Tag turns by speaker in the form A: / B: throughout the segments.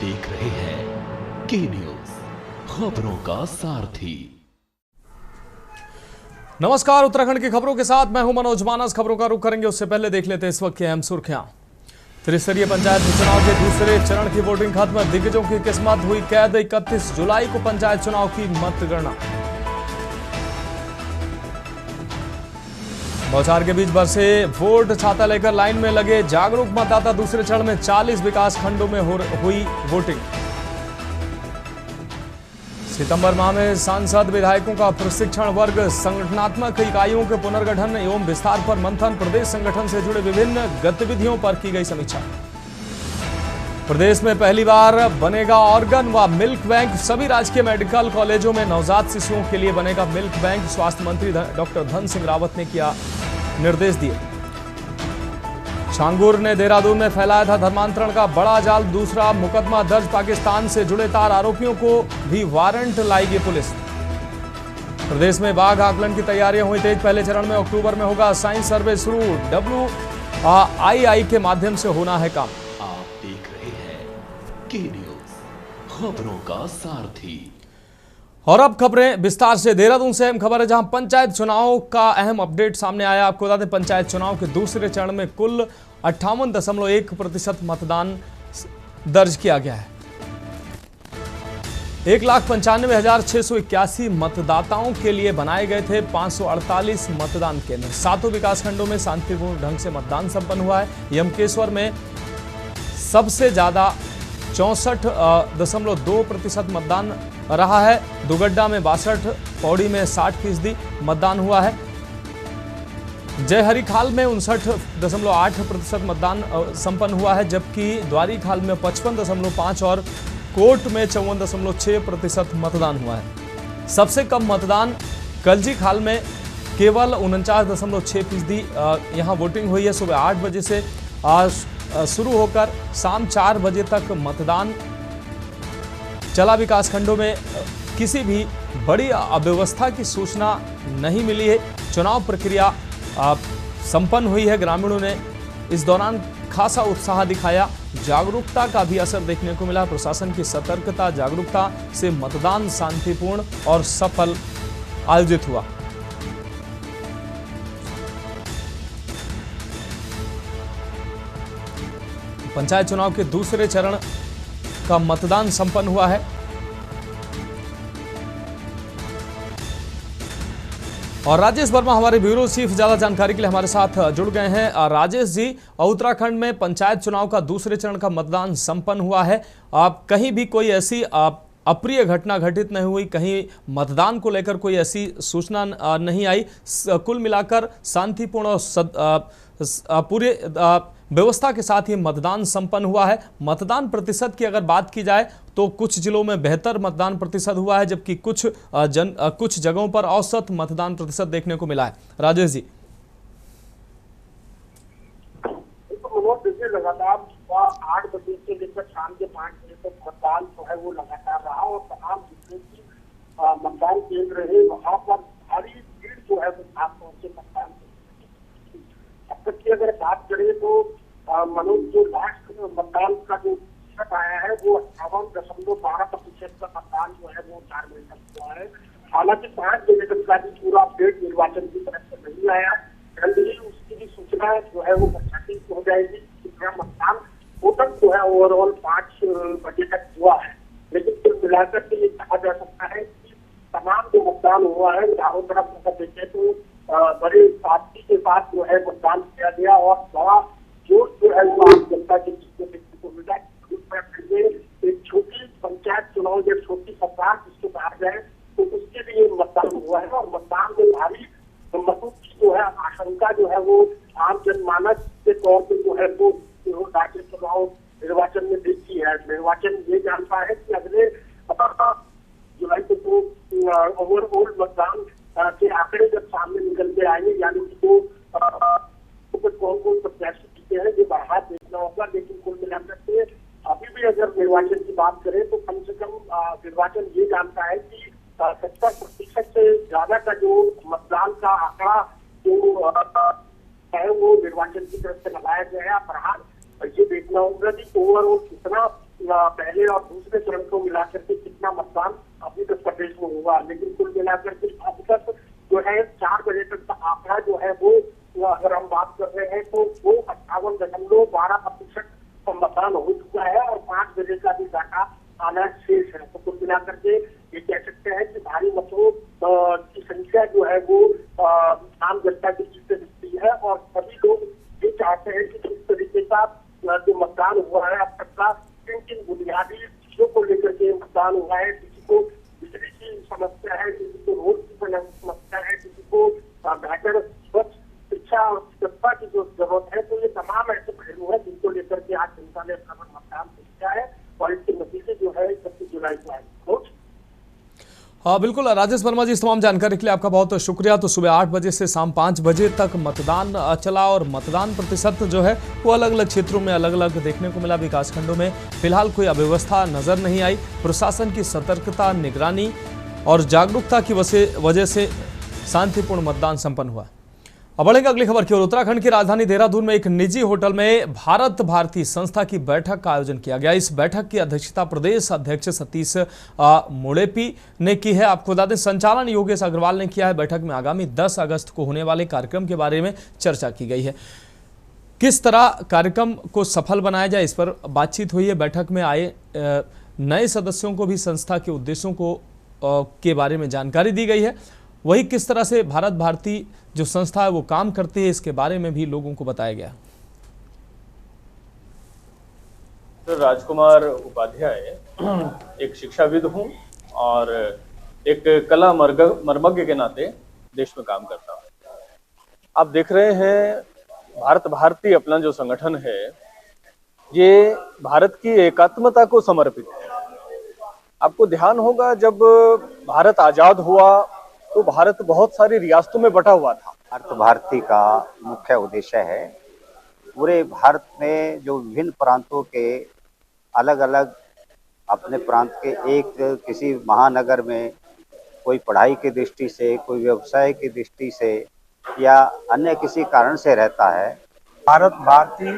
A: देख रहे हैं के न्यूज, खबरों का सारथी।
B: नमस्कार, उत्तराखंड की खबरों के साथ मैं हूं मनोज मानस। खबरों का रुख करेंगे उससे पहले देख लेते हैं इस वक्त की अहम सुर्खियां। त्रिस्तरीय पंचायत चुनाव के दूसरे चरण की वोटिंग खत्म। दिग्गजों की किस्मत हुई कैद। 31 जुलाई को पंचायत चुनाव की मतगणना। बौछार के बीच बरसे वोट, छाता लेकर लाइन में लगे जागरूक मतदाता। दूसरे चरण में 40 विकास खंडों में हुई वोटिंग। सितंबर माह में सांसद विधायकों का प्रशिक्षण वर्ग, संगठनात्मक इकाइयों के पुनर्गठन एवं विस्तार पर मंथन। प्रदेश संगठन से जुड़े विभिन्न गतिविधियों पर की गई समीक्षा। प्रदेश में पहली बार बनेगा ऑर्गन व मिल्क बैंक। सभी राजकीय मेडिकल कॉलेजों में नवजात शिशुओं के लिए बनेगा मिल्क बैंक। स्वास्थ्य मंत्री डॉक्टर धन सिंह रावत ने किया निर्देश दिए। छांगुर ने देहरादून में फैलाया था धर्मांतरण का बड़ा जाल। दूसरा मुकदमा दर्ज। पाकिस्तान से जुड़े 4 आरोपियों को भी वारंट लाएगी पुलिस। प्रदेश में बाघ आकलन की तैयारियां हुई तेज। पहले चरण में अक्टूबर में होगा साइंस सर्वे शुरू। WII के माध्यम से होना है काम।
A: आप देख रहे हैं के न्यूज, खबरों का सारथी।
B: और अब खबरें विस्तार से। देहरादून से अहम खबर है, जहां पंचायत चुनाव का अहम अपडेट सामने आया। आपको बता दें, पंचायत चुनाव के दूसरे चरण में कुल 58.1% मतदान दर्ज किया गया है। 1,95,681 मतदाताओं के लिए बनाए गए थे 548 मतदान केंद्र। 7 विकासखंडों में शांतिपूर्ण ढंग से मतदान संपन्न हुआ है। यमकेश्वर में सबसे ज्यादा 64.2% मतदान रहा है। दुगड्डा में 62, पौड़ी में 60% मतदान हुआ है। जयहरीखाल में 59.8% मतदान संपन्न हुआ है, जबकि द्वारीखाल में 55.5 और कोट में 54.6% मतदान हुआ है। सबसे कम मतदान कलजी खाल में केवल 49.6% यहाँ वोटिंग हुई है। सुबह 8 बजे से शुरू होकर शाम 4 बजे तक मतदान चला। विकासखंडों में किसी भी बड़ी अव्यवस्था की सूचना नहीं मिली है। चुनाव प्रक्रिया संपन्न हुई है। ग्रामीणों ने इस दौरान खासा उत्साह दिखाया। जागरूकता का भी असर देखने को मिला। प्रशासन की सतर्कता, जागरूकता से मतदान शांतिपूर्ण और सफल आयोजित हुआ। पंचायत चुनाव के दूसरे चरण का मतदान संपन्न हुआ है। और राजेश वर्मा हमारे ब्यूरो चीफ ज्यादा जानकारी के लिए हमारे साथ जुड़ गए हैं। राजेश जी, उत्तराखंड में पंचायत चुनाव का दूसरे चरण का मतदान संपन्न हुआ है। कहीं भी कोई ऐसी अप्रिय घटना घटित नहीं हुई, कहीं मतदान को लेकर कोई ऐसी सूचना नहीं आई। कुल मिलाकर शांतिपूर्ण और पूरे व्यवस्था के साथ ही मतदान संपन्न हुआ है। मतदान प्रतिशत की अगर बात की जाए तो कुछ जिलों में बेहतर मतदान प्रतिशत हुआ है, जबकि कुछ जगहों पर औसत मतदान प्रतिशत देखने को मिला है। राजेश जी,
C: लगातार सुबह 8 बजे से लेकर शाम के 5 बजे तक मतदान जो है वो लगातार रहा और तमाम जितने भी मतदान केंद्र है वहाँ पर भारी भीड़ जो है वो खास तौर से मतदान। अब तक की अगर बात करें तो मनोज, जो लास्ट मतदान का जो प्रतिशत आया है वो 58.12% का मतदान जो है वो 4 बजे तक हुआ है। हालांकि 5 बजे तक का भी पूरा अपडेट निर्वाचन की तरफ से नहीं आया। जल्द ही उसकी भी सूचना जो है वो प्रशासन को हो जाएगी। कितना मतदान टोटल जो है ओवरऑल 5 बजे तक हुआ है। लेकिन कुल मिलाकर के ये कहा जा सकता है कि तमाम जो मतदान हुआ है चारों तरफ अगर देखें तो बड़े सादगी के साथ जो है मतदान किया गया और बड़ा जोश जो है वो आम जनता के बीच में देखने को मिला। एक छोटी पंचायत चुनाव, जब छोटी सरकार जिसको कहा जाए, तो उसके लिए मतदान हुआ है और मतदान में भारी मतों की जो है आशंका जो है वो आम जनमानस के तौर पर जो है वो राज्य चुनाव निर्वाचन में देखी है। निर्वाचन ये जानता है कि अगले जुलाई को तो ओवरऑल मतदान के आंकड़े जब सामने निकल के आएंगे, यानी कि तो कौन कौन प्रत्याशी जीते हैं ये बाहर देखना होगा। लेकिन कुल मिलाकर के अभी भी अगर निर्वाचन की बात करें तो कम से कम निर्वाचन ये जानता है कि 70% से ज्यादा का जो मतदान का आंकड़ा जो है वो निर्वाचन की तरफ से लगाया गया है। ये देखना होगा कि ओवरऑल कितना पहले और दूसरे चरण को मिलाकर के कितना मतदान अभी तक प्रदेश में हुआ, लेकिन कुल मिलाकर के अब तक जो है 4 बजे तक का आंकड़ा जो है वो अगर हम बात कर रहे हैं तो वो 58.12% मतदान हो चुका है और 5 बजे का भी डाटा आना शेष है। तो कुल मिलाकर के ये कह सकते हैं कि भारी मतों की संख्या जो है वो आम जनता की जीत से दिखती है और सभी लोग ये चाहते हैं कि किस तरीके का जो मतदान हुआ है अब तक का किन बुनियादी चीजों को लेकर के मतदान हुआ है। किसी को बिजली की समस्या है, किसी को रोड की समस्या है, किसी को बेहतर स्वच्छ शिक्षा और चिकित्सा की जो जरूरत है। तो ये तमाम ऐसे पहलू है जिनको लेकर के आज जनता ने अपना मतदान किया है और इसके नतीजे जो है 31 जुलाई को आएंगे।
B: हाँ बिल्कुल राजेश वर्मा जी, इस तमाम जानकारी के लिए आपका बहुत शुक्रिया। तो सुबह 8 बजे से शाम 5 बजे तक मतदान चला और मतदान प्रतिशत जो है वो अलग अलग क्षेत्रों में अलग अलग देखने को मिला। विकास खंडों में फिलहाल कोई अव्यवस्था नजर नहीं आई। प्रशासन की सतर्कता, निगरानी और जागरूकता की वजह से शांतिपूर्ण मतदान संपन्न हुआ। अब बढ़ेंगे अगली खबर की ओर। उत्तराखंड की राजधानी देहरादून में एक निजी होटल में भारत भारती संस्था की बैठक का आयोजन किया गया। इस बैठक की अध्यक्षता प्रदेश अध्यक्ष सतीश मुड़ेपी ने की है। आपको बता दें संचालन योगेश अग्रवाल ने किया है। बैठक में आगामी 10 अगस्त को होने वाले कार्यक्रम के बारे में चर्चा की गई है। किस तरह कार्यक्रम को सफल बनाया जाए इस पर बातचीत हुई है। बैठक में आए नए सदस्यों को भी संस्था के उद्देश्यों को के बारे में जानकारी दी गई है। वही किस तरह से भारत भारती जो संस्था है वो काम करती है इसके बारे में भी लोगों को बताया गया।
D: राजकुमार उपाध्याय एक शिक्षाविद हूँ और एक कला मर्मज्ञ के नाते देश में काम करता हूँ। आप देख रहे हैं भारत भारती अपना जो संगठन है ये भारत की एकात्मता को समर्पित है। आपको ध्यान होगा जब भारत आजाद हुआ तो भारत बहुत सारी रियासतों में बटा हुआ था।
E: भारत भारती का मुख्य उद्देश्य है पूरे भारत में जो विभिन्न प्रांतों के अलग अलग अपने प्रांत के एक किसी महानगर में कोई पढ़ाई की दृष्टि से, कोई व्यवसाय की दृष्टि से या अन्य किसी कारण से रहता है।
F: भारत भारती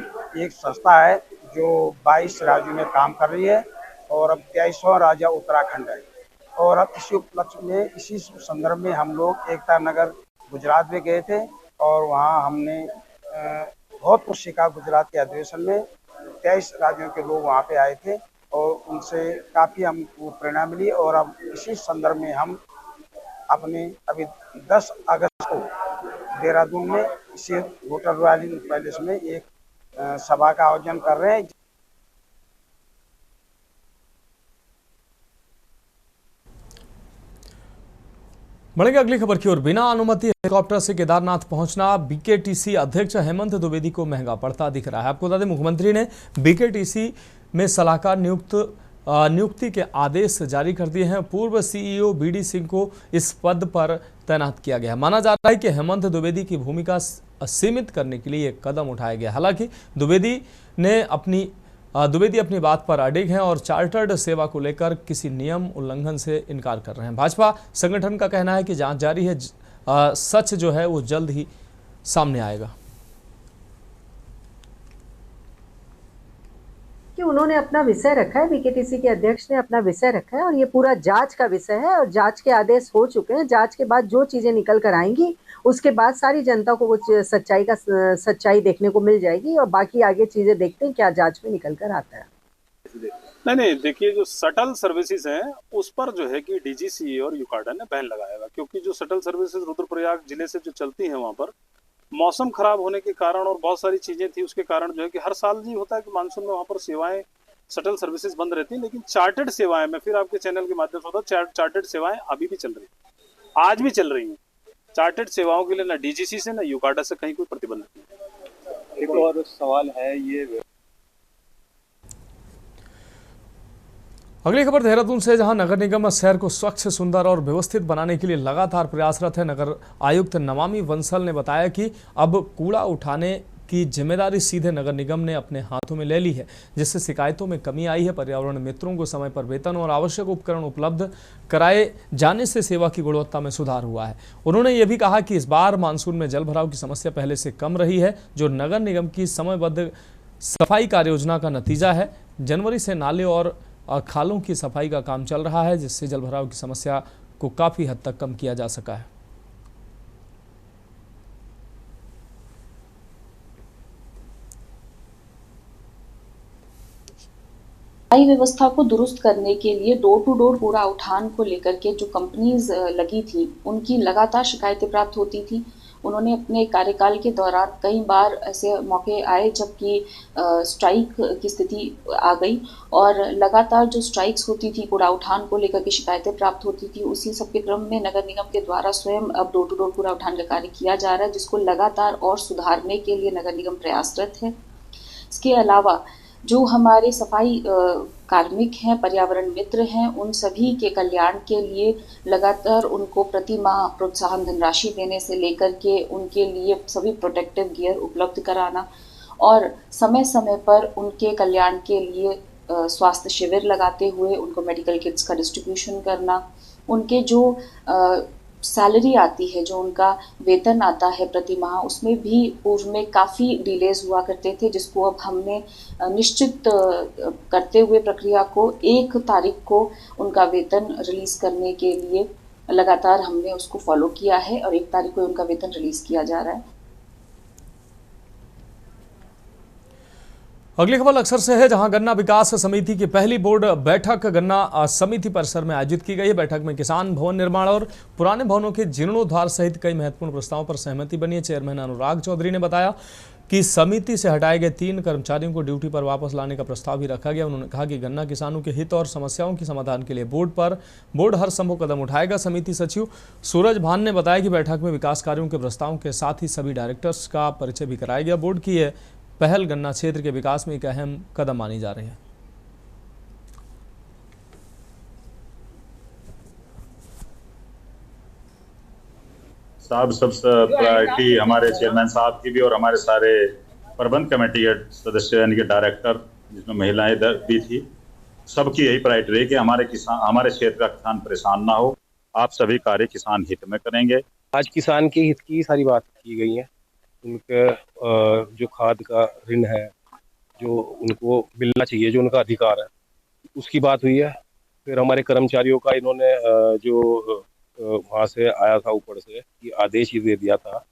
F: एक संस्था है जो 22 राज्यों में काम कर रही है और अब 23वां राज्य उत्तराखंड है। और अब इसी उपलक्ष्य में, इसी संदर्भ में हम लोग एकता नगर गुजरात में गए थे और वहाँ हमने बहुत कुछ सीखा। गुजरात के अधिवेशन में 23 राज्यों के लोग वहाँ पे आए थे और उनसे काफ़ी हमको प्रेरणा मिली। और अब इसी संदर्भ में हम अपने अभी 10 अगस्त को देहरादून में इसी होटल रॉयल पैलेस में एक सभा का आयोजन कर रहे हैं।
B: बढ़ेंगे अगली खबर की ओर। बिना अनुमति हेलीकॉप्टर से केदारनाथ पहुंचना बीकेटीसी अध्यक्ष हेमंत द्विवेदी को महंगा पड़ता दिख रहा है। आपको बता दें मुख्यमंत्री ने बीकेटीसी में सलाहकार नियुक्ति के आदेश जारी कर दिए हैं। पूर्व सीईओ बीडी सिंह को इस पद पर तैनात किया गया है। माना जा रहा है कि हेमंत द्विवेदी की भूमिका सीमित करने के लिए एक कदम उठाया गया। हालांकि द्विवेदी अपनी बात पर अडिग हैं और चार्टर्ड सेवा को लेकर किसी नियम उल्लंघन से इनकार कर रहे हैं। भाजपा संगठन का कहना है कि जांच जारी है, सच जो है वो जल्द ही सामने आएगा।
G: कि उन्होंने अपना विषय रखा है, बीकेटीसी के अध्यक्ष ने अपना विषय रखा है और ये पूरा जांच का विषय है और जांच के आदेश हो चुके हैं। जांच के बाद जो चीजें निकल कर आएंगी उसके बाद सारी जनता को वो सच्चाई देखने को मिल जाएगी और बाकी आगे चीजें देखते हैं क्या जांच में निकल कर आता है।
H: नहीं देखिए जो शटल सर्विसेज हैं उस पर जो है कि डीजीसीए और यूकाडा ने बैन लगाया हुआ, क्योंकि जो शटल सर्विसेज रुद्रप्रयाग जिले से जो चलती हैं वहां पर मौसम खराब होने के कारण और बहुत सारी चीजें थी उसके कारण जो है कि हर साल जी होता है कि मानसून में वहां पर सेवाएं शटल सर्विसेज बंद रहती हैं, लेकिन चार्टर्ड सेवाएं मैं फिर आपके चैनल के माध्यम से होता चार्टर्ड सेवाएं अभी भी चल रही है, आज भी चल रही हैं। चार्टर्ड सेवाओं के लिए ना डीजीसी से ना यूकाडा से कहीं कोई प्रतिबंध नहीं।
D: एक और सवाल है ये।
B: अगली खबर देहरादून से, जहां नगर निगम शहर को स्वच्छ, सुंदर और व्यवस्थित बनाने के लिए लगातार प्रयासरत है। नगर आयुक्त नमामि बंसल ने बताया कि अब कूड़ा उठाने की जिम्मेदारी सीधे नगर निगम ने अपने हाथों में ले ली है, जिससे शिकायतों में कमी आई है। पर्यावरण मित्रों को समय पर वेतन और आवश्यक उपकरण उपलब्ध कराए जाने से सेवा की गुणवत्ता में सुधार हुआ है। उन्होंने ये भी कहा कि इस बार मानसून में जल भराव की समस्या पहले से कम रही है, जो नगर निगम की समयबद्ध सफाई कार्य योजना का नतीजा है। जनवरी से नाले और खालों की सफाई का काम चल रहा है, जिससे जलभराव की समस्या को काफ़ी हद तक कम किया जा सका है।
I: सफाई व्यवस्था को दुरुस्त करने के लिए डोर टू डोर कूड़ा उठान को लेकर के जो कंपनीज लगी थी, उनकी लगातार शिकायतें प्राप्त होती थी। उन्होंने अपने कार्यकाल के दौरान कई बार ऐसे मौके आए जबकि स्ट्राइक की स्थिति आ गई और लगातार जो स्ट्राइक्स होती थी, कूड़ा उठान को लेकर के शिकायतें प्राप्त होती थी। उसी सब के क्रम में नगर निगम के द्वारा स्वयं अब डोर टू डोर कूड़ा उठान का कार्य किया जा रहा है, जिसको लगातार और सुधारने के लिए नगर निगम प्रयासरत है। इसके अलावा जो हमारे सफाई कार्मिक हैं, पर्यावरण मित्र हैं, उन सभी के कल्याण के लिए लगातार उनको प्रति माह प्रोत्साहन धनराशि देने से लेकर के उनके लिए सभी प्रोटेक्टिव गियर उपलब्ध कराना और समय समय पर उनके कल्याण के लिए स्वास्थ्य शिविर लगाते हुए उनको मेडिकल किट्स का डिस्ट्रीब्यूशन करना, उनके जो सैलरी आती है, जो उनका वेतन आता है प्रति माह, उसमें भी पूर्व में काफ़ी डिलेज हुआ करते थे, जिसको अब हमने निश्चित करते हुए प्रक्रिया को 1 तारीख को उनका वेतन रिलीज़ करने के लिए लगातार हमने उसको फॉलो किया है और 1 तारीख को उनका वेतन रिलीज़ किया जा रहा है।
B: अगली खबर अक्सर से है, जहां गन्ना विकास समिति की पहली बोर्ड बैठक गन्ना समिति परिसर में आयोजित की गई है। बैठक में किसान भवन निर्माण और पुराने भवनों के जीर्णोद्धार सहित कई महत्वपूर्ण प्रस्तावों पर सहमति बनी है। चेयरमैन अनुराग चौधरी ने बताया कि समिति से हटाए गए 3 कर्मचारियों को ड्यूटी पर वापस लाने का प्रस्ताव भी रखा गया। उन्होंने कहा कि गन्ना किसानों के हित और समस्याओं के समाधान के लिए बोर्ड हर संभव कदम उठाएगा। समिति सचिव सूरज भान ने बताया कि बैठक में विकास कार्यों के प्रस्तावों के साथ ही सभी डायरेक्टर्स का परिचय भी कराया गया। बोर्ड की पहल गन्ना क्षेत्र के विकास में एक अहम कदम मानी जा रही है।
J: साहब सबसे प्रायोरिटी हमारे चेयरमैन साहब की भी और हमारे सारे प्रबंध कमेटी के सदस्य यानी कि डायरेक्टर, जिसमें महिलाएं भी थी, सबकी यही प्रायोरिटी रही कि हमारे क्षेत्र का किसान परेशान ना हो। आप सभी कार्य किसान हित में करेंगे।
K: आज किसान के हित की सारी बात की गई है। उनके जो खाद का ऋण है, जो उनको मिलना चाहिए, जो उनका अधिकार है, उसकी बात हुई है। फिर हमारे कर्मचारियों का इन्होंने जो वहाँ से आया था ऊपर से कि आदेश ही दे दिया था।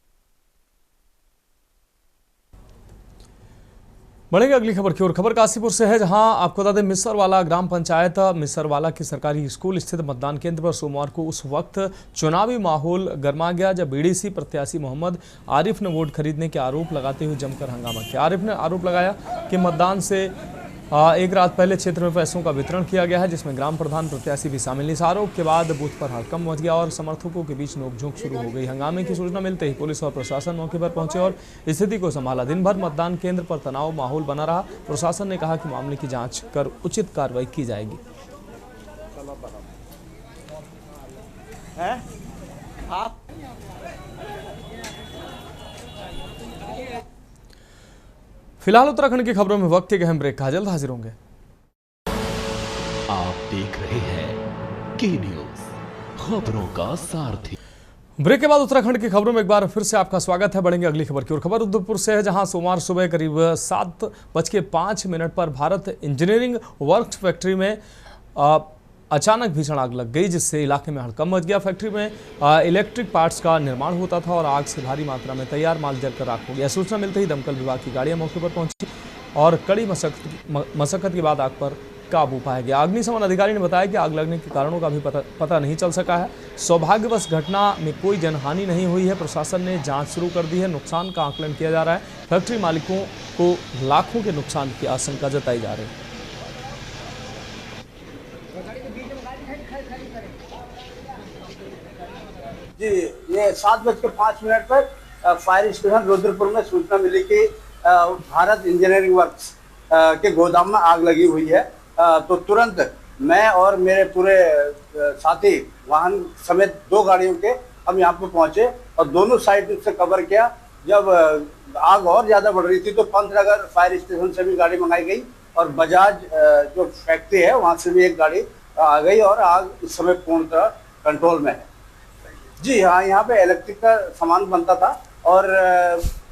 B: बढ़ेंगे अगली खबर की ओर। खबर काशीपुर से है, जहां आपको बता दें मिसरवाला ग्राम पंचायत मिसरवाला के सरकारी स्कूल स्थित मतदान केंद्र पर सोमवार को उस वक्त चुनावी माहौल गर्मा गया जब बीडीसी प्रत्याशी मोहम्मद आरिफ ने वोट खरीदने के आरोप लगाते हुए जमकर हंगामा किया। आरिफ ने आरोप लगाया कि मतदान से एक रात पहले क्षेत्र में पैसों का वितरण किया गया है, जिसमें ग्राम प्रधान प्रत्याशी भी शामिल। इस आरोप के बाद बूथ पर हड़कंप मच गया और समर्थकों के बीच नोकझोंक शुरू हो गई। हंगामे की सूचना मिलते ही पुलिस और प्रशासन मौके पर पहुंचे और स्थिति को संभाला। दिन भर मतदान केंद्र पर तनाव माहौल बना रहा। प्रशासन ने कहा कि मामले की जांच कर उचित कार्रवाई की जाएगी। फिलहाल उत्तराखंड की खबरों में वक्त एक अहम ब्रेक का, जल्द हाजिर होंगे।
A: आप देख रहे हैं के न्यूज़, खबरों का सारथी।
B: ब्रेक के बाद उत्तराखंड की खबरों में एक बार फिर से आपका स्वागत है। बढ़ेंगे अगली खबर की ओर। खबर उधमपुर से है, जहां सोमवार सुबह करीब 7:05 पर भारत इंजीनियरिंग वर्क्स फैक्ट्री में अचानक भीषण आग लग गई, जिससे इलाके में हड़कंप मच गया। फैक्ट्री में इलेक्ट्रिक पार्ट्स का निर्माण होता था और आग से भारी मात्रा में तैयार माल जलकर राख हो गया। सूचना मिलते ही दमकल विभाग की गाड़ियां मौके पर पहुंची और कड़ी मशक्कत के बाद आग पर काबू पाया गया। अग्निशमन अधिकारी ने बताया कि आग लगने के कारणों का भी पता नहीं चल सका है। सौभाग्यवश घटना में कोई जनहानि नहीं हुई है। प्रशासन ने जांच शुरू कर दी है। नुकसान का आकलन किया जा रहा है। फैक्ट्री मालिकों को लाखों के नुकसान की आशंका जताई जा रही है।
F: जी, ये 7:05 पर फायर स्टेशन रुद्रपुर में सूचना मिली कि भारत इंजीनियरिंग वर्क्स के गोदाम में आग लगी हुई है। तो तुरंत मैं और मेरे पूरे साथी वाहन समेत 2 गाड़ियों के हम यहाँ पे पहुँचे और दोनों साइड से कवर किया। जब आग और ज़्यादा बढ़ रही थी तो पंतनगर फायर स्टेशन से भी गाड़ी मंगाई गई और बजाज जो फैक्ट्री है वहाँ से भी एक गाड़ी आ गई और आग इस समय पूर्णतः कंट्रोल में है। जी हाँ, यहाँ पे इलेक्ट्रिक का सामान बनता था और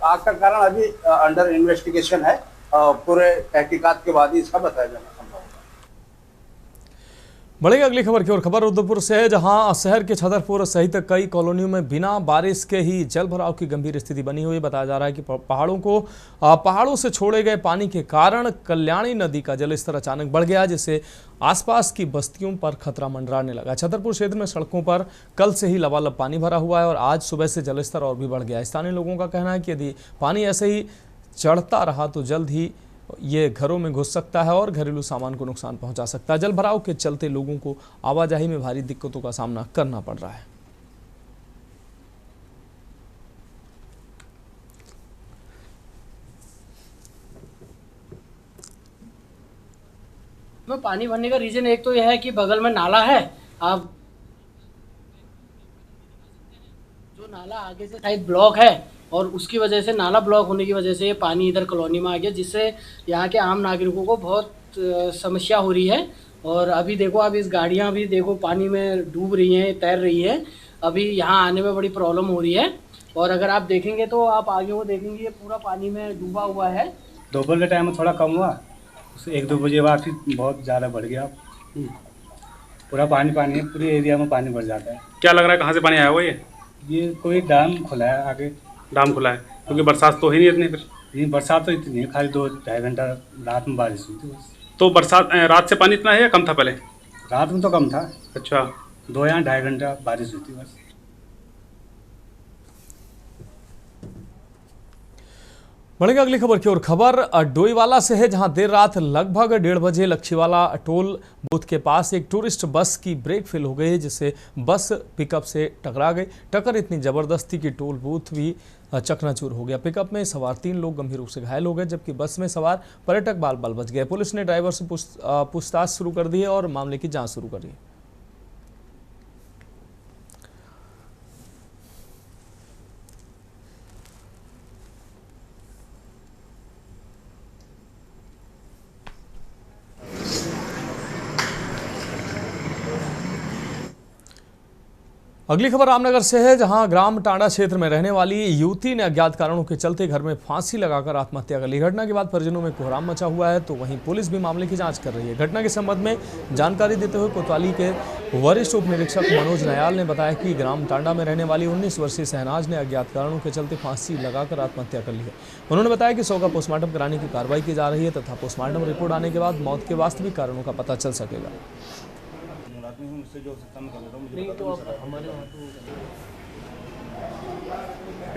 F: आग का कारण अभी अंडर इन्वेस्टिगेशन है
L: पूरे तहकीकात के बाद ही इसका बताया जाना संभव है।
B: बढ़ेगा अगली खबर की ओर। खबर रुद्रपुर से है, जहां शहर के छतरपुर सहित कई कॉलोनियों में बिना बारिश के ही जल भराव की गंभीर स्थिति बनी हुई है। बताया जा रहा है कि पहाड़ों से छोड़े गए पानी के कारण कल्याणी नदी का जलस्तर अचानक बढ़ गया, जिससे आसपास की बस्तियों पर खतरा मंडराने लगा। छतरपुर क्षेत्र में सड़कों पर कल से ही लबालब पानी भरा हुआ है और आज सुबह से जलस्तर और भी बढ़ गया है। स्थानीय लोगों का कहना है कि यदि पानी ऐसे ही चढ़ता रहा तो जल्द ही ये घरों में घुस सकता है और घरेलू सामान को नुकसान पहुंचा सकता है। जल भराव के चलते लोगों को आवाजाही में भारी दिक्कतों का सामना करना पड़ रहा है।
M: में पानी भरने का रीजन एक तो यह है कि बगल में नाला है, आप जो नाला आगे से शायद ब्लॉक है और उसकी वजह से, नाला ब्लॉक होने की वजह से ये पानी इधर कॉलोनी में आ गया, जिससे यहाँ के आम नागरिकों को बहुत समस्या हो रही है। और अभी देखो, अब इस गाड़ियाँ भी देखो पानी में डूब रही हैं, तैर रही है। अभी यहाँ आने में बड़ी प्रॉब्लम हो रही है। और अगर आप देखेंगे तो आप आगे वो देखेंगे, ये पूरा पानी में डूबा हुआ है।
N: दोपहर के टाइम में थोड़ा कम हुआ, 1-2 बजे बाद फिर बहुत ज़्यादा बढ़ गया। पूरा पानी है, पूरे एरिया में पानी भर जाता है।
H: क्या लग रहा है कहाँ से पानी आया हुआ
N: ये कोई डैम खुला है, आगे
H: डैम खुला है, क्योंकि बरसात तो ही नहीं इतनी। फिर
N: नहीं, बरसात तो इतनी है, खाली 2-2.5 घंटा रात में बारिश हुई थी बस।
H: तो बरसात रात से पानी इतना है या कम था पहले?
N: रात में तो कम था।
H: अच्छा,
N: 2 या 2.5 घंटा बारिश हुई थी बस।
B: बढ़ेगा अगली खबर की ओर। खबर डोईवाला से है, जहां देर रात लगभग 1:30 बजे लच्छीवाला टोल बूथ के पास एक टूरिस्ट बस की ब्रेक फेल हो गई, जिससे बस पिकअप से टकरा गई। टक्कर इतनी जबरदस्त थी कि टोल बूथ भी चकनाचूर हो गया। पिकअप में सवार 3 लोग गंभीर रूप से घायल हो गए, जबकि बस में सवार पर्यटक बाल बाल बच गए। पुलिस ने ड्राइवर से पूछताछ शुरू कर दी है और मामले की जाँच शुरू कर दी है। अगली खबर रामनगर से है, जहां ग्राम टांडा क्षेत्र में रहने वाली युवती ने अज्ञात कारणों के चलते घर में फांसी लगाकर आत्महत्या कर ली। घटना के बाद परिजनों में कोहराम मचा हुआ है, तो वहीं पुलिस भी मामले की जांच कर रही है। घटना के संबंध में जानकारी देते हुए कोतवाली के वरिष्ठ उप निरीक्षक मनोज नयाल ने बताया कि ग्राम टांडा में रहने वाली 19 वर्षीय शहनाज ने अज्ञात कारणों के चलते फांसी लगाकर आत्महत्या कर ली है। उन्होंने बताया कि 100 का पोस्टमार्टम कराने की कार्रवाई की जा रही है तथा पोस्टमार्टम रिपोर्ट आने के बाद मौत के वास्तविक कारणों का पता चल सकेगा।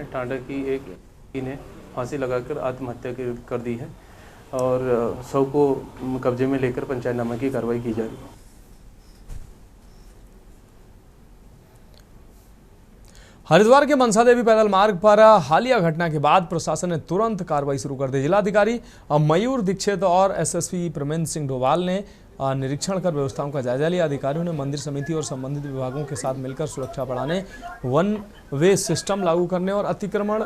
O: टांडा की एक ने फांसी लगाकर आत्महत्या कर दी है और 100 को कब्जे में लेकर पंचायतनामा की कार्रवाई की जा रही है।
B: हरिद्वार के मनसा देवी पैदल मार्ग पर हालिया घटना के बाद प्रशासन ने तुरंत कार्रवाई शुरू कर दी। जिलाधिकारी मयूर दीक्षित और एसएसपी प्रमेंद्र सिंह डोभाल ने निरीक्षण कर व्यवस्थाओं का जायजा लिया। अधिकारियों ने मंदिर समिति और संबंधित विभागों के साथ मिलकर सुरक्षा बढ़ाने, वन वे सिस्टम लागू करने और अतिक्रमण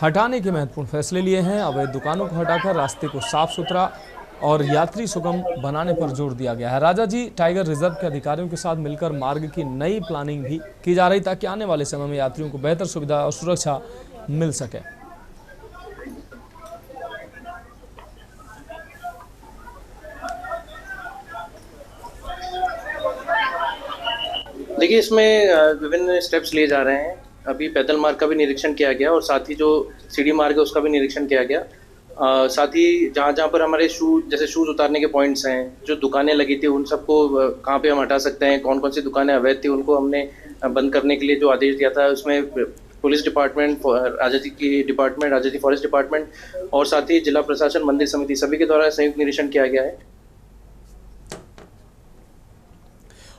B: हटाने के महत्वपूर्ण फैसले लिए हैं। अवैध दुकानों को हटाकर रास्ते को साफ सुथरा और यात्री सुगम बनाने पर जोर दिया गया है। राजाजी टाइगर रिजर्व के अधिकारियों के साथ मिलकर मार्ग की नई प्लानिंग भी की जा रही, ताकि आने वाले समय में यात्रियों को बेहतर सुविधा और सुरक्षा मिल सके।
O: देखिए, इसमें विभिन्न स्टेप्स लिए जा रहे हैं। अभी पैदल मार्ग का भी निरीक्षण किया गया और साथ ही जो सीढ़ी मार्ग है उसका भी निरीक्षण किया गया। साथ ही जहाँ पर हमारे शूज़ उतारने के पॉइंट्स हैं, जो दुकानें लगी थी उन सबको कहाँ पे हम हटा सकते हैं, कौन कौन सी दुकानें अवैध थी उनको हमने बंद करने के लिए जो आदेश दिया था, उसमें police department, Rajaji forest department और साथ ही जिला प्रशासन, मंदिर समिति सभी के द्वारा संयुक्त निरीक्षण किया गया है।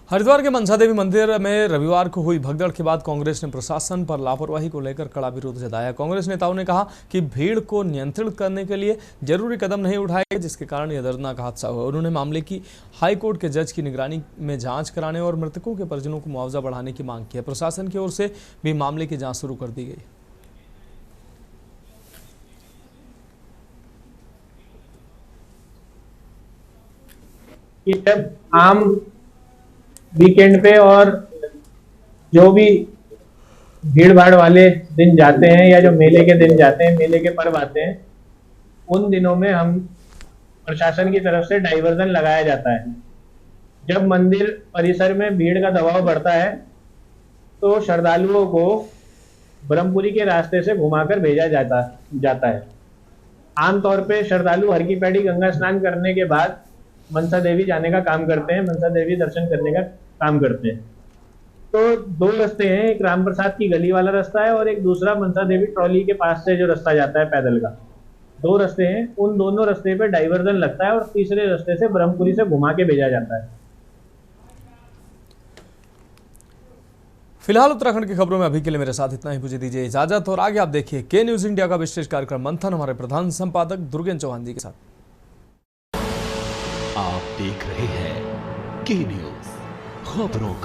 B: हरिद्वार के मनसा देवी मंदिर में रविवार को हुई भगदड़ के बाद कांग्रेस ने प्रशासन पर लापरवाही को लेकर कड़ा विरोध जताया। कांग्रेस नेताओं ने कहा कि भीड़ को नियंत्रित करने के लिए जरूरी कदम नहीं उठाए गए, जिसके कारण यह दर्दनाक हादसा हुआ। उन्होंने मामले की हाई कोर्ट के जज की निगरानी में जांच कराने और मृतकों के परिजनों को मुआवजा बढ़ाने की मांग की है। प्रशासन की ओर से भी मामले की जाँच शुरू कर दी गई।
P: आम वीकेंड पे और जो भी भीड़ भाड़ वाले दिन जाते हैं या जो मेले के दिन जाते हैं, मेले के पर्व आते हैं, उन दिनों में हम प्रशासन की तरफ से डाइवर्जन लगाया जाता है। जब मंदिर परिसर में भीड़ का दबाव बढ़ता है तो श्रद्धालुओं को ब्रह्मपुरी के रास्ते से घुमाकर भेजा जाता है। आमतौर पे श्रद्धालु हर की पैड़ी गंगा स्नान करने के बाद मनसा देवी जाने का काम करते हैं, मनसा देवी दर्शन करने का काम करते हैं। तो दो रास्ते हैं, एक राम प्रसाद की गली वाला रास्ता है और एक दूसरा मनसा देवी ट्रॉली के पास से जो रास्ता जाता है पैदल का। दो रास्ते हैं, उन दोनों रास्ते पे डाइवर्जन लगता है और तीसरे रास्ते से ब्रह्मपुरी से घुमा के भेजा जाता है।
B: फिलहाल उत्तराखंड की खबरों में अभी के लिए मेरे साथ इतना ही। मुझे दीजिए इजाजत और आगे आप देखिए के न्यूज इंडिया का विशेष कार्यक्रम मंथन हमारे प्रधान संपादक दुर्गेन चौहान जी के साथ।
A: आप देख रहे हैं के न्यूज खबरों का